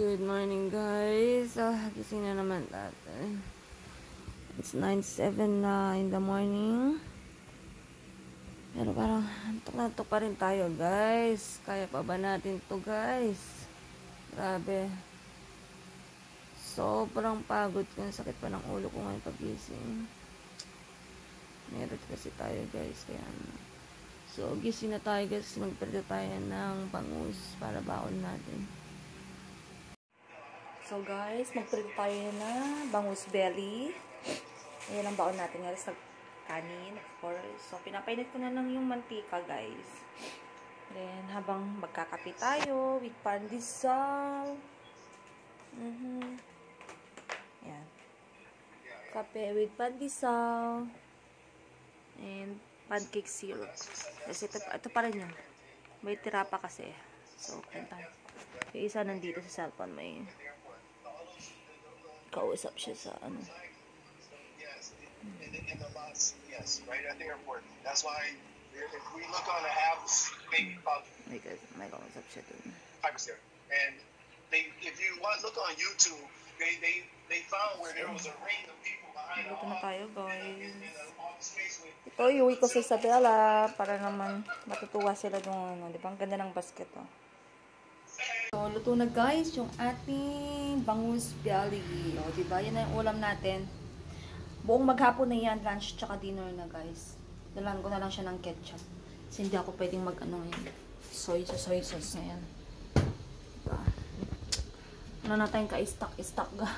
Good morning guys. Gising na naman natin. It's 9:07 na in the morning. Pero parang antok pa rin tayo guys. Kaya pa ba natin to guys? Grabe. Sobrang pagod ko. Sakit pa ng ulo ko ngayon pagising. Meron kasi tayo guys. Kaya so gising na tayo guys. Magprepare tayo ng bangus para baon natin. So guys, magprepare tayo na bangus belly. Ayan ang baon natin guys, kanin of course. So pinapainit ko na lang yung mantika guys. Then habang magkakape tayo with pandesal. Ayan. Kape with pandesal. And pancake syrup. Kasi ito pa rin yun. May tira pa kasi. So, kanta. Yung isa nandito sa cellphone. May kausap siya sa ano. Yes, right at the airport. That's why if we look on the apps, maybe about may kausap siya dun. And if you want look on YouTube, they found where there was a ring of people behind Dito na tayo guys. Ito iuwi ko sa Isabela para naman matutuwa sila yung ano, di ba? Ang ganda ng basket oh. So, luto na guys yung ating bangus belly. O, diba? Yan na yung ulam natin. Buong maghapon na yan. Lunch tsaka dinner na guys. Dalan ko na lang siya ng ketchup. Kasi hindi ako pwedeng mag-ano yan. Soy sauce na yan. Diba? Ano na tayong ka-stock ga.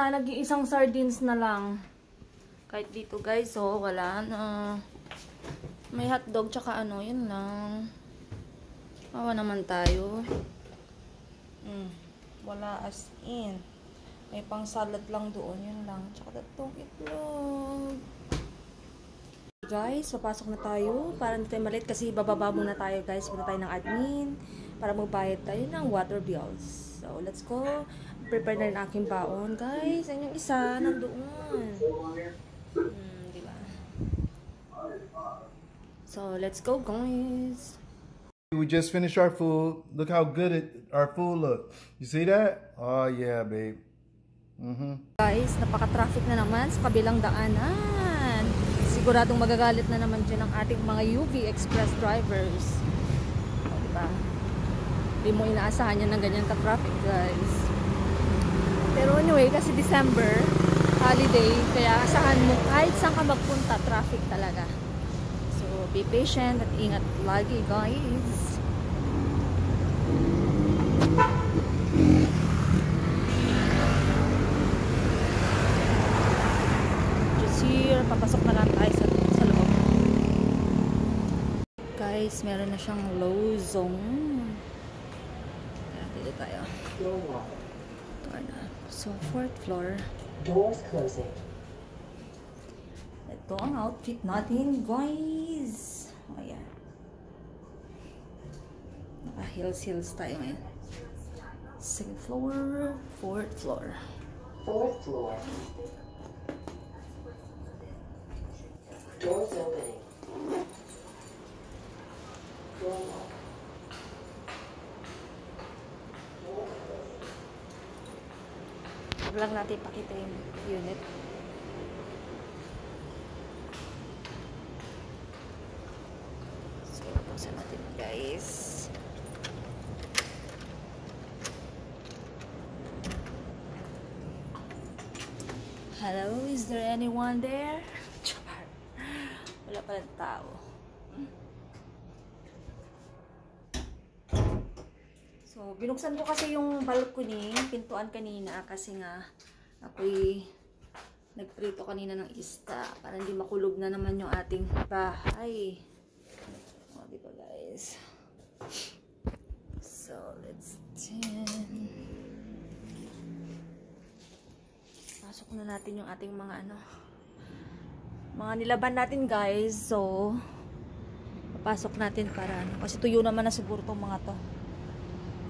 Nag-iisang sardines na lang. Kahit dito guys. So, wala na. May hotdog tsaka ano. Yun lang. Awa naman tayo. Wala as in. May pang salad lang doon. Yun lang. Tsaka datong itlog. Guys, papasok na tayo. Para hindi tayo malit kasi bababa muna tayo guys. Punta tayo ng admin. Para magbayad tayo ng water bills. So, let's go. Prepare na rin aking baon. Guys, ayun yung isa. Nandoon. Diba? So, let's go guys. We just finished our food. Look how good our food look. You see that? Oh yeah, babe. Guys, napaka-traffic na naman sa kabilang daanan. Siguradong magagalit na naman dyan ang ating mga UV Express drivers. O, diba? Hindi mo inaasahan yan ng ganyan ka-traffic, guys. Pero anyway, kasi December, holiday, kaya asahan mo kahit saan ka magpunta, traffic talaga. So, be patient at ingat lagi, guys. Just here, papasok na lang tayo sa loob. Guys, meron na siyang low zone. Ayan, dito tayo. Ito na. So, 4th floor. Doors closing. Ito ang outfit natin, guys. Ayan. Naka-heels tayo ngayon. 2nd floor, 4th floor. 4th floor. Doors opening. Door lock. Huwag lang natin ipakita yung unit. So, buksan natin guys. Hello, is there anyone there? Wala pa ng tao. So, binuksan ko kasi yung balcony, pintuan kanina kasi nga ako'y nagprito kanina ng isda para hindi makulog na naman yung ating bahay. O, diba guys? So, let's pasok na natin yung ating mga mga nilaban natin guys. So, papasok natin para kasi tuyo naman na siguro tong mga to.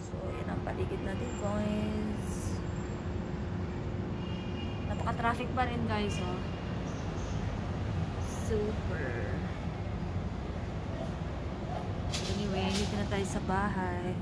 So, yan ang paligid natin guys. Napaka-traffic pa rin guys oh. Super. Anyway, dito na tayo sa bahay.